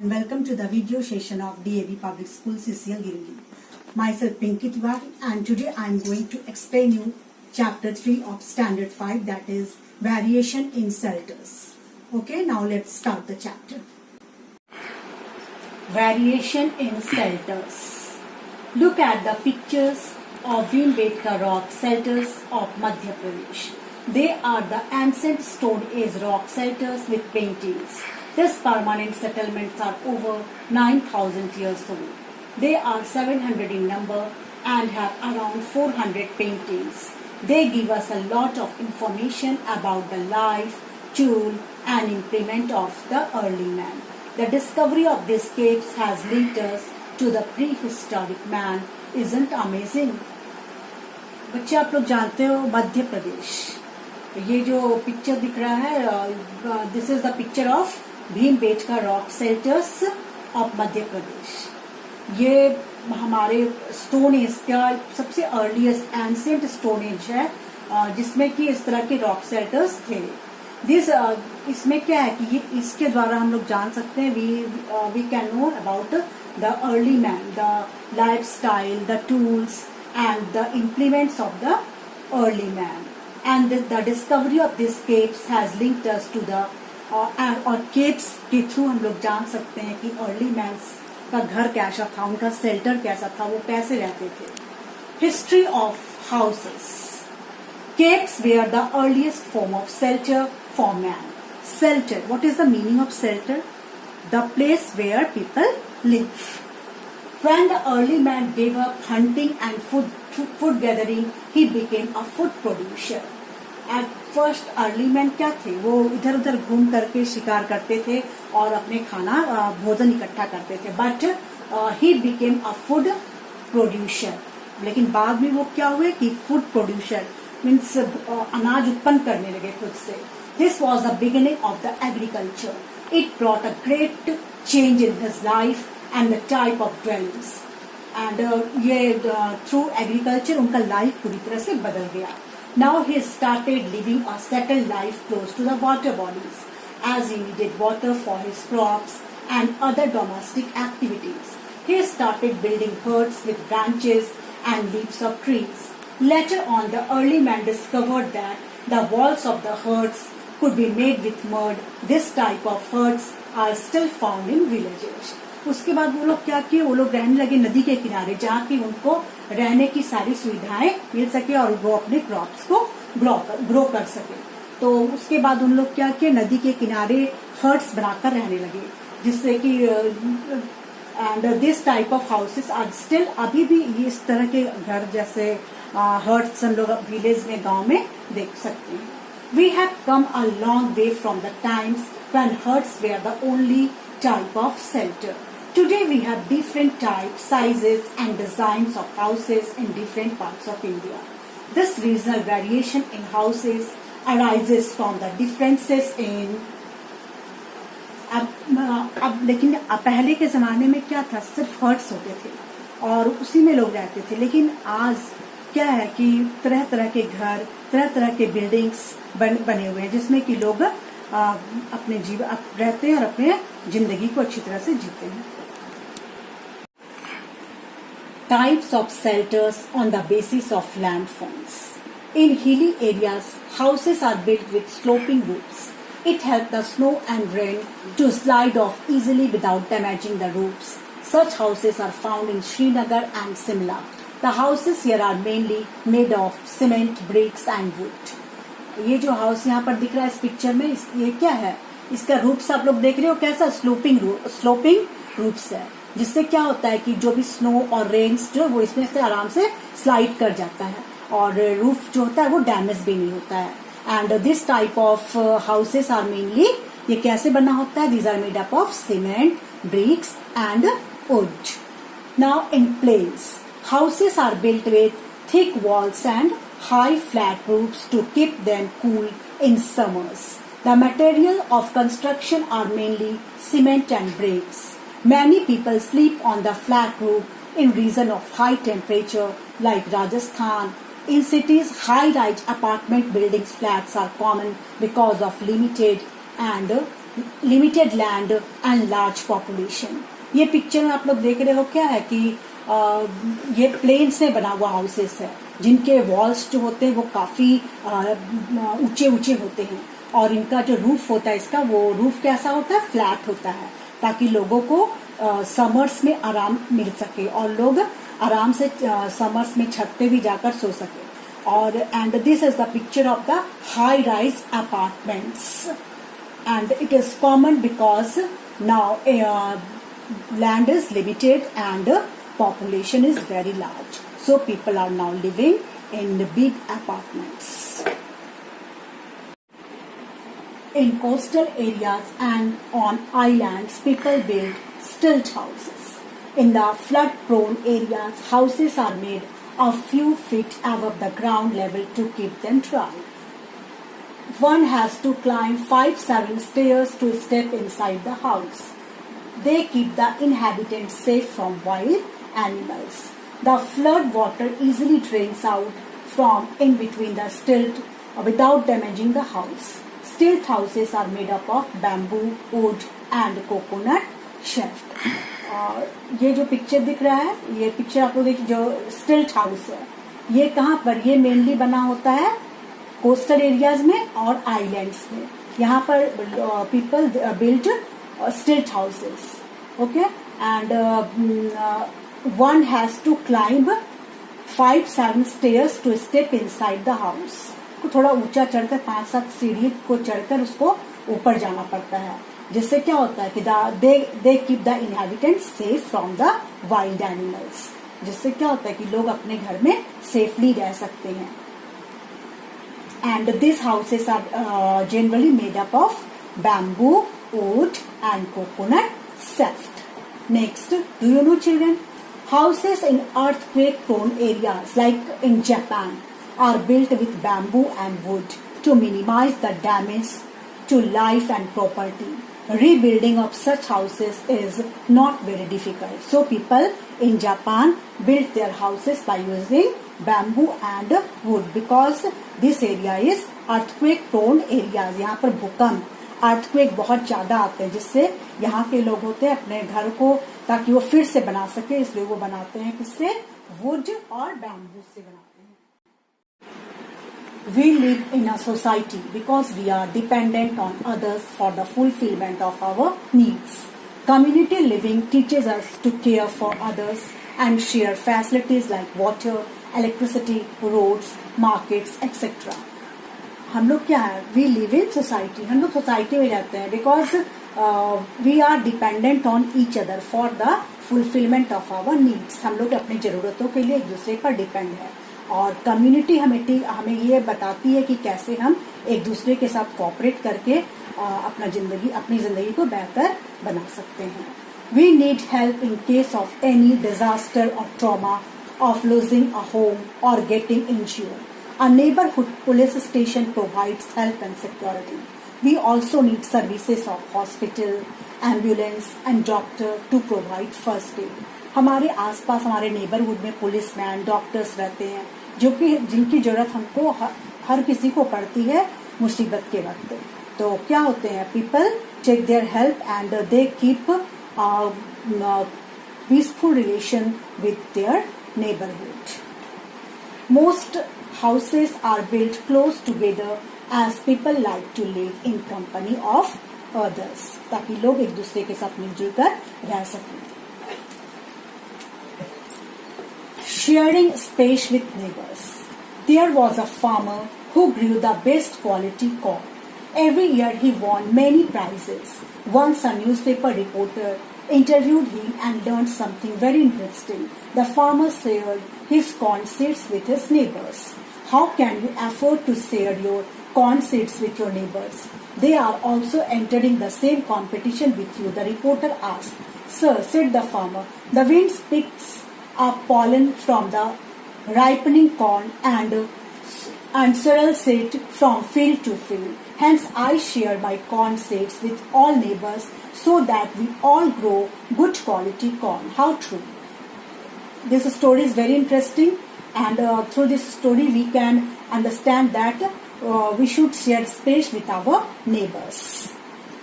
And welcome to the video session of DAB Public School CCL Giringi. Myself Pinki and today I am going to explain you chapter 3 of standard 5, that is variation in shelters. Okay, now let's start the chapter. Variation in shelters. Look at the pictures of Bhimbetka rock shelters of Madhya Pradesh. They are the ancient stone age rock shelters with paintings. These permanent settlements are over 9,000 years old. They are 700 in number and have around 400 paintings. They give us a lot of information about the life, tool and implement of the early man. The discovery of these caves has linked us to the prehistoric man. Isn't amazing? बच्चे आप लोग जानते हो मध्य प्रदेश, ये जो picture दिख रहा है, this is the picture of Bhimbetka rock shelters of Madhya Pradesh. ये हमारे स्टोन एज का सबसे अर्लीस्ट एंशिएंट स्टोन एज है, जिसमें कि इस तरह के रॉक शेल्टर्स थे। इसमें क्या है कि ये इसके द्वारा हम लोग जान सकते हैं, we can know about the early man, the lifestyle, the tools and the implements of the early man, and the discovery of these caves has linked us to the और caves के through हम लोग जान सकते हैं कि early man का घर कैसा था, उनका शेल्टर कैसा था, वो कैसे रहते थे। History of houses. Caves were the earliest form of shelter for man. Shelter, what is the meaning of shelter? The place where people live. When the early man gave up hunting and food gathering, he became a food producer. At first, early man क्या थे? वो इधर उधर घूम करके शिकार करते थे और अपने खाना भोजन इकट्ठा करते थे. But he became a food producer. लेकिन बाद में वो क्या हुए कि food producer means अनाज उत्पन्न करने लगे खुद से. This was the beginning of the agriculture. It brought a great change in his life and the type of dwellings, and through agriculture उनका life पूरी तरह से बदल गया. Now he started living a settled life close to the water bodies, as he needed water for his crops and other domestic activities. He started building huts with branches and leaves of trees. Later on, the early man discovered that the walls of the huts could be made with mud. This type of huts are still found in villages. उसके बाद वो लोग क्या किए, वो लोग रहने लगे नदी के किनारे, जहाँ की उनको रहने की सारी सुविधाएं मिल सके और वो अपने क्रॉप्स को ग्रो कर सके. तो उसके बाद उन लोग क्या किए, नदी के किनारे हर्ट्स बनाकर रहने लगे, जिससे कि and this type of houses are still, अभी भी ये इस तरह के घर जैसे हर्ट्स हम लोग विलेज में, गांव में देख सकते हैं. We have come a long way from the times when huts were the only type of shelter. Today we have different types, sizes and designs of houses in different parts of India. This regional variation in houses arises from the differences in अब लेकिन पहले के जमाने में क्या था, सिर्फ hertz होते थे और उसी में लोग रहते थे. लेकिन आज क्या है कि तरह तरह के घर, तरह तरह के बिल्डिंग्स बने हुए हैं, जिसमें कि लोग अपने जीवन रहते हैं और अपने जिंदगी को अच्छी तरह से जीते हैं. Types of shelters on the basis of landforms. In hilly areas, houses are built with sloping roofs. It helps the snow and rain to slide off easily without damaging the roofs. Such houses are found in Srinagar and Simla. The houses here are mainly made of cement, bricks and wood. ये जो house यहाँ पर दिख रहा है इस picture में, ये क्या है, इसका रूफ्स आप लोग देख रहे हो कैसा स्लोपिंग रूफ्स है, जिससे क्या होता है कि जो भी स्नो और रेन्स जो वो इसमें से आराम से स्लाइड कर जाता है और रूफ जो होता है वो डैमेज भी नहीं होता है. And this type of houses are mainly, ये कैसे बना होता है, these are made up of cement, bricks and wood. Now in plains, houses are built with thick walls and high flat roofs to keep them cool in summers. The material of construction are mainly cement and bricks. Many people sleep on the flat roof in region of high temperature like Rajasthan. In cities, high-rise apartment buildings flats are common because of limited and limited land and large population. ये picture में आप लोग देख रहे हो क्या है कि ये प्लेन्स में बना हुआ हाउसेस है जिनके वॉल्स जो होते हैं वो काफी ऊंचे ऊंचे होते हैं और इनका जो रूफ होता है इसका वो रूफ कैसा होता है, फ्लैट होता है, ताकि लोगों को समर्स में आराम मिल सके और लोग आराम से समर्स में छत पे भी जाकर सो सके। और and this is the picture of the high rise apartments and it is common because now land is limited and population is very large, so people are now living in the big apartments. In coastal areas and on islands, people build stilt houses. In the flood prone areas, houses are made a few feet above the ground level to keep them dry. One has to climb 5-7 stairs to step inside the house. They keep the inhabitants safe from wild animals. The flood water easily drains out from in between the stilt without damaging the house. Stilt houses are made up of bamboo, wood and coconut shaft. ये जो picture दिख रहा है, ये picture आप लोग देखिए, जो स्टिल्ट हाउस है ये कहाँ पर, ये मेनली बना होता है कोस्टल एरियाज में और आइलैंड्स में। यहाँ पर people build stilt houses, okay, and one has to climb 5-7 stairs to step inside the house. को थोड़ा ऊंचा चढ़कर 5-7 सीढ़ी को चढ़कर उसको ऊपर जाना पड़ता है, जिससे क्या होता है कि they keep the inhabitants safe from the wild animals, जिससे क्या होता है कि लोग अपने घर में सेफली रह सकते हैं। And these houses are generally made up of bamboo, wood and coconut shaft. Next, do you know children? Houses in earthquake prone areas like in Japan are built with bamboo and wood to minimize the damage to life and property. Rebuilding of such houses is not very difficult. So people in Japan built their houses by using bamboo and wood because this area is earthquake prone areas. यहाँ पर भूकंप earthquake बहुत ज्यादा आते हैं, जिससे यहाँ के लोग होते हैं अपने घर को ताकि वो फिर से बना सके, इसलिए वो बनाते हैं किससे, वुड और बैम्बू से बनाते हैं। We live in a society because we are dependent on others for the fulfillment of our needs. Community living teaches us to care for others and share facilities like water, electricity, roads, markets, etc. हम लोग क्या है, we live in society, हम लोग society में रहते हैं because we are dependent on each other for the fulfilment of our needs. हम लोग अपनी जरूरतों के लिए एक दूसरे पर डिपेंड है और कम्युनिटी हमें ये बताती है कि कैसे हम एक दूसरे के साथ कोऑपरेट करके अपनी जिंदगी को बेहतर बना सकते हैं। We need help in case of any disaster और trauma of losing a home or getting injured. A neighborhood police station provides help and security. We also need services of hospital, ambulance and doctor to provide first aid. हमारे आसपास हमारे neighbourhood में policeman, doctors रहते हैं जो कि जिनकी जरूरत हमको हर किसी को पड़ती है मुसीबत के वक्त। तो क्या होते हैं, people take their help and they keep peaceful relation with their neighborhood. Most houses are built close together as people like to live in company of others, ताकि लोग एक दूसरे के साथ मिलजुल कर रह सकें। Sharing space with neighbors. There was a farmer who grew the best quality corn. Every year he won many prizes. Once a newspaper reporter interviewed him and learned something very interesting. The farmer shared his corn seeds with his neighbors. How can you afford to share your corn seeds with your neighbors? They are also entering the same competition with you, the reporter asked. Sir, said the farmer, the wind picks up pollen from the ripening corn and swirls it from field to field. Hence, I share my corn seeds with all neighbors so that we all grow good quality corn. How true. This story is very interesting, and through this story we can understand that we should share space with our neighbors.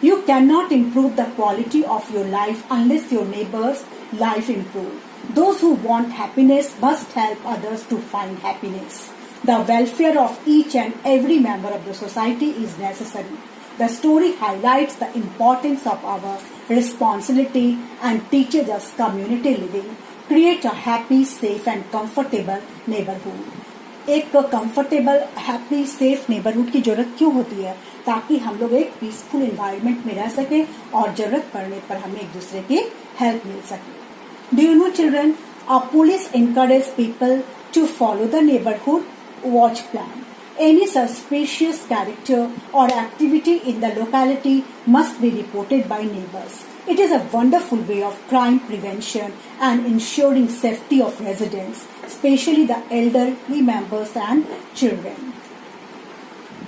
You cannot improve the quality of your life unless your neighbor's life improve. Those who want happiness must help others to find happiness. The welfare of each and every member of the society is necessary. The story highlights the importance of our responsibility and teaches us community living. Create a happy, safe and comfortable neighborhood. एक comfortable, happy, safe neighbourhood की जरूरत क्यों होती है? ताकि हम लोग एक पीसफुल एनवायरनमेंट में रह सके और जरूरत पड़ने पर हमें एक दूसरे की हेल्प मिल सके. Do you know children, police encourage people to follow the neighborhood watch plan. Any suspicious character or activity in the locality must be reported by neighbors. It is a wonderful way of crime prevention and ensuring safety of residents, especially the elderly members and children.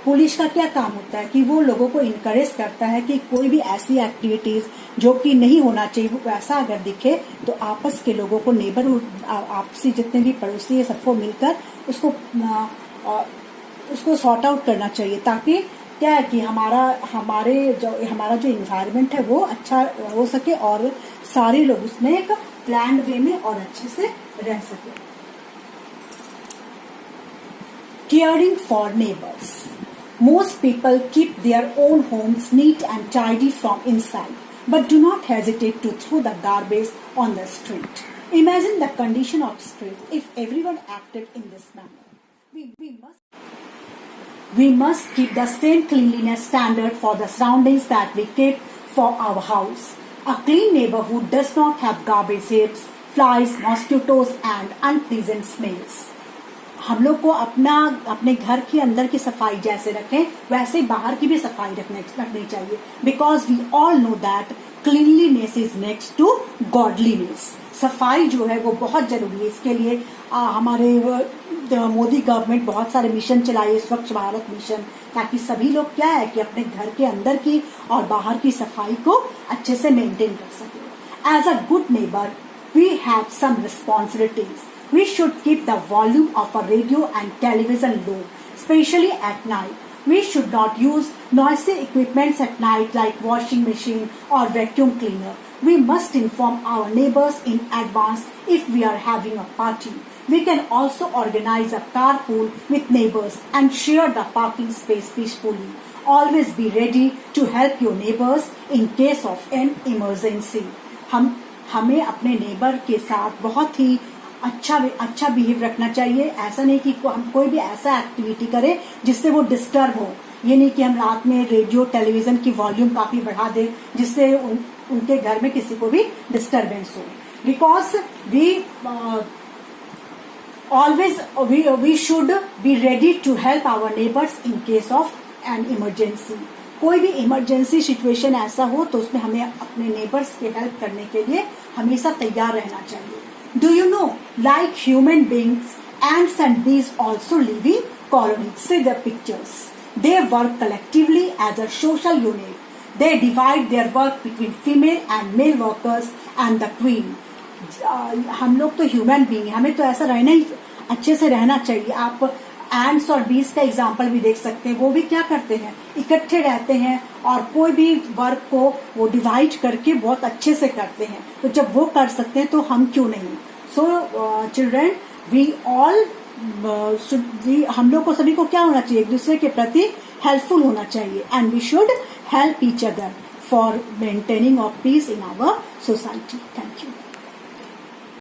Police का क्या काम होता है कि वो लोगों को encourage करता है कि कोई भी ऐसी एक्टिविटीज जो कि नहीं होना चाहिए वैसा अगर दिखे तो आपस के लोगों को नेबरहुड आपसी जितने भी पड़ोसी है सबको मिलकर उसको सॉर्ट आउट करना चाहिए, ताकि क्या है कि हमारा जो इन्वायरमेंट है वो अच्छा हो सके और सारे लोग उसमें एक प्लान्ड वे में और अच्छे से रह सके. Caring for neighbours. Most people keep their own homes neat and tidy from inside, but do not hesitate to throw the garbage on the street. Imagine the condition of street if everyone acted in this manner. We must keep the same cleanliness standard for the surroundings that we keep for our house. A clean neighborhood does not have garbage heaps, flies, mosquitoes, and unpleasant smells. हम लोग को अपने घर के अंदर की सफाई जैसे रखें वैसे बाहर की भी सफाई रखनी चाहिए. Because we all know that cleanliness is next to godliness. सफाई जो है वो बहुत जरूरी है. इसके लिए हमारे मोदी गवर्नमेंट बहुत सारे मिशन चलाए, स्वच्छ भारत मिशन, ताकि सभी लोग क्या है कि अपने घर के अंदर की और बाहर की सफाई को अच्छे से मेंटेन कर सके. As a good neighbour we have some responsibilities. We should keep the volume of our radio and television low, especially at night. We should not use noisy equipments at night like washing machine or vacuum cleaner. We must inform our neighbors in advance if we are having a party. We can also organize a carpool with neighbors and share the parking space peacefully. Always be ready to help your neighbors in case of an emergency. हमें अपने neighbour के साथ बहुत ही अच्छा behave रखना चाहिए. ऐसा नहीं कि हम कोई भी ऐसा एक्टिविटी करें जिससे वो डिस्टर्ब हो. ये नहीं कि हम रात में रेडियो टेलीविजन की वॉल्यूम काफी बढ़ा दें जिससे उनके घर में किसी को भी डिस्टर्बेंस हो. Because we should be ready to help our neighbours in case of an emergency. कोई भी इमरजेंसी सिचुएशन ऐसा हो तो उसमें हमें अपने नेबर्स की हेल्प करने के लिए हमेशा तैयार रहना चाहिए. Do you know, like human beings, ants and bees also live in colonies. See the pictures. They work collectively as a social unit. They divide their work between female and male workers and the queen. हम लोग तो human being, हमें तो ऐसा रहना ही अच्छे से रहना चाहिए. आप एंड्स और बीज का एग्जाम्पल भी देख सकते हैं. वो भी क्या करते हैं, इकट्ठे रहते हैं और कोई भी वर्क को वो डिवाइड करके बहुत अच्छे से करते हैं. तो जब वो कर सकते हैं तो हम क्यों नहीं. सो चिल्ड्रन, हम लोग को सभी को क्या होना चाहिए, एक दूसरे के प्रति हेल्पफुल होना चाहिए. And we should help each other for maintaining of peace in our society. Thank you.